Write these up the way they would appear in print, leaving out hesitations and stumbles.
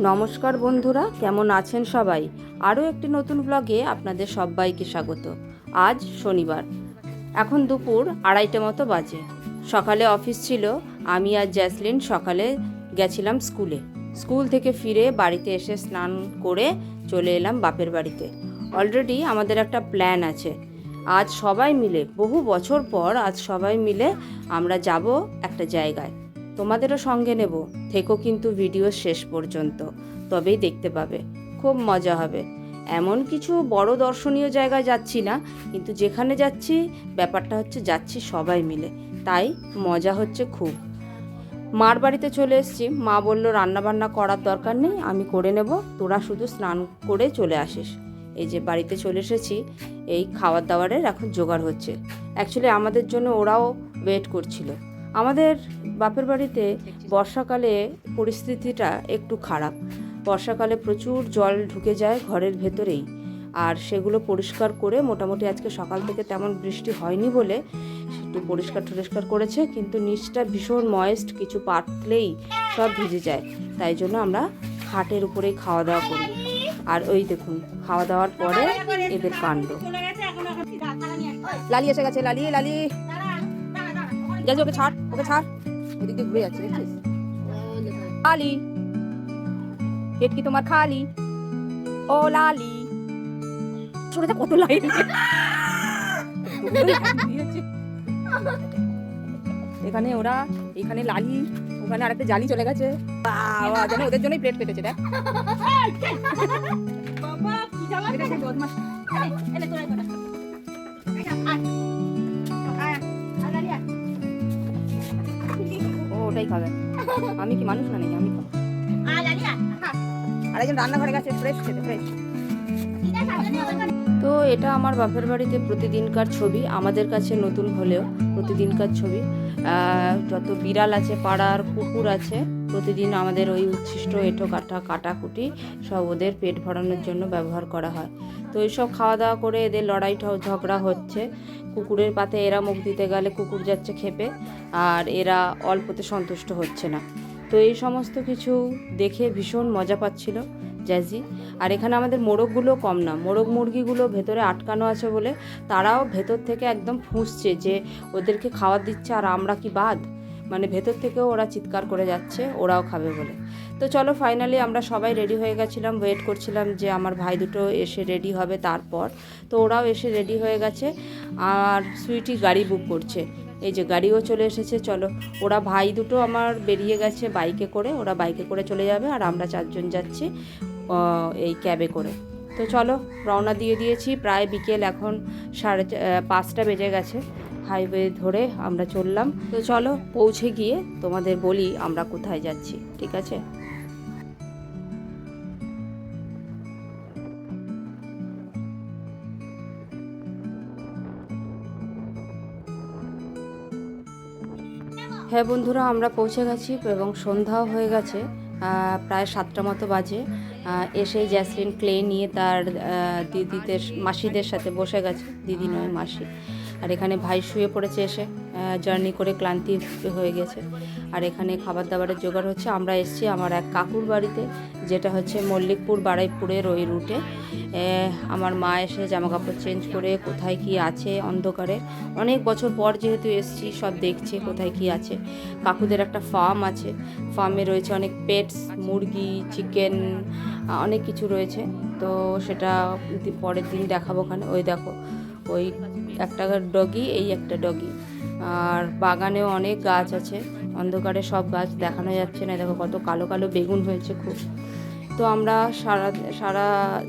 নমস্কার বন্ধুরা, কেমন আছেন সবাই? আরও একটি নতুন ব্লগে আপনাদের সবাইকে স্বাগত। আজ শনিবার, এখন দুপুর 2:30 মতো বাজে। সকালে অফিস ছিল, আমি আর জ্যাসলিন সকালে গেছিলাম স্কুল থেকে ফিরে বাড়িতে এসে স্নান করে চলে এলাম বাপের বাড়িতে। অলরেডি আমাদের একটা প্ল্যান আছে, আজ সবাই মিলে, বহু বছর পর আজ সবাই মিলে আমরা যাব একটা জায়গায়। তোমাদেরও সঙ্গে নেব, থেকো কিন্তু ভিডিও শেষ পর্যন্ত, তবেই দেখতে পাবে, খুব মজা হবে। এমন কিছু বড় দর্শনীয় জায়গায় যাচ্ছি না, কিন্তু যেখানে যাচ্ছি ব্যাপারটা হচ্ছে যাচ্ছি সবাই মিলে, তাই মজা হচ্ছে খুব। মার বাড়িতে চলে এসেছি, মা বলল রান্নাবান্না করার দরকার নেই, আমি করে নেব, তোরা শুধু স্নান করে চলে আসিস। এই যে বাড়িতে চলে এসেছি, এই খাবার দাবারের এখন জোগাড় হচ্ছে। অ্যাকচুয়ালি আমাদের জন্য ওরাও ওয়েট করছিল। আমাদের বাপের বাড়িতে বর্ষাকালে পরিস্থিতিটা একটু খারাপ। বর্ষাকালে প্রচুর জল ঢুকে যায় ঘরের ভেতরেই, আর সেগুলো পরিষ্কার করে মোটামুটি আজকে সকাল থেকে তেমন বৃষ্টি হয়নি বলে একটু পরিষ্কার করেছে, কিন্তু নিচটা ভীষণ ময়েস্ট, কিছু পাতলেই সব ভিজে যায়। তাই জন্য আমরা খাটের উপরেই খাওয়া দাওয়া করি। আর ওই দেখুন, খাওয়া দাওয়ার পরে এদের কাণ্ড। লালি এসে গেছে, লালি লালি যাচ্ছি, ওকে ছাড়, ওদিকে ঘুরে যাচ্ছে, দেখছিস? লালি, পেট কি তোমার খালি? ও লালি, ছোটটা কত লাইন এখানে ওরা, এখানে লালি, ওখানে আরেকটা জালি চলে গেছে। বাবা, যেন ওদের জন্যই প্লেট পেতেছে। দেখ ওটাই খাবে, আমি কি মানুষ না? নাকি আমি খাবো? আরেকজন রান্নাঘরে গেছে ফ্রেশ খেতে, ফ্রেশ। তো এটা আমার বাপের বাড়িতে প্রতিদিনকার ছবি, আমাদের কাছে নতুন হলেও প্রতিদিনকার ছবি। যত বিড়াল আছে পাড়ার, কুকুর আছে, প্রতিদিন আমাদের ওই উচ্ছিষ্ট এঁটো কাটাকুটি সব ওদের পেট ভরানোর জন্য ব্যবহার করা হয়। তো এইসব খাওয়া দাওয়া করে এদের লড়াই ঝগড়া হচ্ছে। কুকুরের পাতে এরা মুখ দিতে গেলে কুকুর যাচ্ছে খেপে, আর এরা অল্পতে সন্তুষ্ট হচ্ছে না। তো এই সমস্ত কিছু দেখে ভীষণ মজা পাচ্ছিল জ্যাজি। আর এখানে আমাদের মোরগগুলো কম না, মোরগ মুরগিগুলো ভেতরে আটকানো আছে বলে তারাও ভেতর থেকে একদম ফুঁসছে যে ওদেরকে খাবার দিচ্ছে আর আমরা কি বাদ, মানে ভেতর থেকেও ওরা চিৎকার করে যাচ্ছে ওরাও খাবে বলে। তো চলো, ফাইনালি আমরা সবাই রেডি হয়ে গেছিলাম, ওয়েট করছিলাম যে আমার ভাই দুটো এসে রেডি হবে তারপর। তো ওরাও এসে রেডি হয়ে গেছে, আর সুইটি গাড়ি বুক করছে। এই যে গাড়িও চলে এসেছে। চলো, ওরা ভাই দুটো আমার বেরিয়ে গেছে বাইকে করে, ওরা বাইকে করে চলে যাবে, আর আমরা 4 জন যাচ্ছি এই ক্যাবে করে। তো চলো, রওনা দিয়ে দিয়েছি, প্রায় বিকেল, এখন 5:30 বেজে গেছে। হাইওয়ে ধরে আমরা চললাম। তো চলো, পৌঁছে গিয়ে তোমাদের বলি আমরা কোথায় যাচ্ছি, ঠিক আছে? হ্যাঁ বন্ধুরা, আমরা পৌঁছে গেছি এবং সন্ধ্যাও হয়ে গেছে, প্রায় 7টা মতো বাজে। এসেই জ্যাসলিন ক্লে নিয়ে তার দিদিদের, মাসিদের সাথে বসে গেছে, দিদি নয় মাসি। আর এখানে ভাই শুয়ে পড়েছে, এসে জার্নি করে ক্লান্তি হয়ে গেছে। আর এখানে খাবার দাবারের জোগাড় হচ্ছে। আমরা এসেছি আমার এক কাকুর বাড়িতে, যেটা হচ্ছে মল্লিকপুর বারুইপুরের ওই রুটে। আমার মা এসে জামাকাপড় চেঞ্জ করে কোথায় কি আছে অন্ধকারে, অনেক বছর পর যেহেতু এসেছি সব দেখছে কোথায় কি আছে। কাকুদের একটা ফার্ম আছে, ফার্মে রয়েছে অনেক পেটস, মুরগি, চিকেন, অনেক কিছু রয়েছে। তো সেটা পরের দিন দেখাবো। ওখানে ওই দেখো, ওই একটা ডগি, এই একটা ডগি। আর বাগানেও অনেক গাছ আছে, অন্ধকারে সব গাছ দেখানো যাচ্ছে না। দেখো কত কালো কালো বেগুন হয়েছে খুব। তো আমরা সারা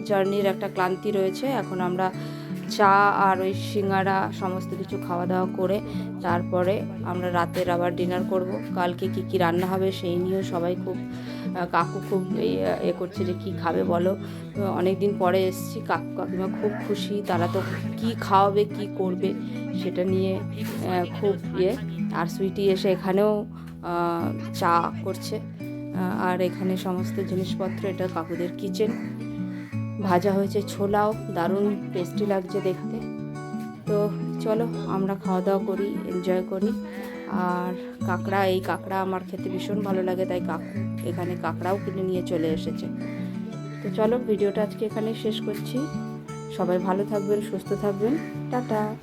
জার্নির একটা ক্লান্তি রয়েছে। এখন আমরা চা আর ওই সিঙ্গারা সমস্ত কিছু খাওয়া দাওয়া করে তারপরে আমরা রাতের আবার ডিনার করব। কালকে কি রান্না হবে সেই নিয়েও সবাই খুব, কাকু খুব করছে যে কি খাবে বলো। অনেক দিন পরে এসেছি, কাকু কাকিমা খুব খুশি, তারা তো কি খাওয়াবে কি করবে সেটা নিয়ে খুব আর সুইটি এসে এখানেও চা করছে। আর এখানে সমস্ত জিনিসপত্র, এটা কাকুদের কিচেন। ভাজা হয়েছে ছোলাও, দারুণ টেস্টি লাগছে দেখতে। তো চলো আমরা খাওয়া দাওয়া করি, এনজয় করি। আর এই কাঁকড়া আমার খেতে ভীষণ ভালো লাগে, তাই কাকু এখানে কাঁকড়াও কিনে নিয়ে চলে এসেছে। তো চলো ভিডিওটা আজকে এখানেই শেষ করছি। সবাই ভালো থাকবেন, সুস্থ থাকবেন, টাটা।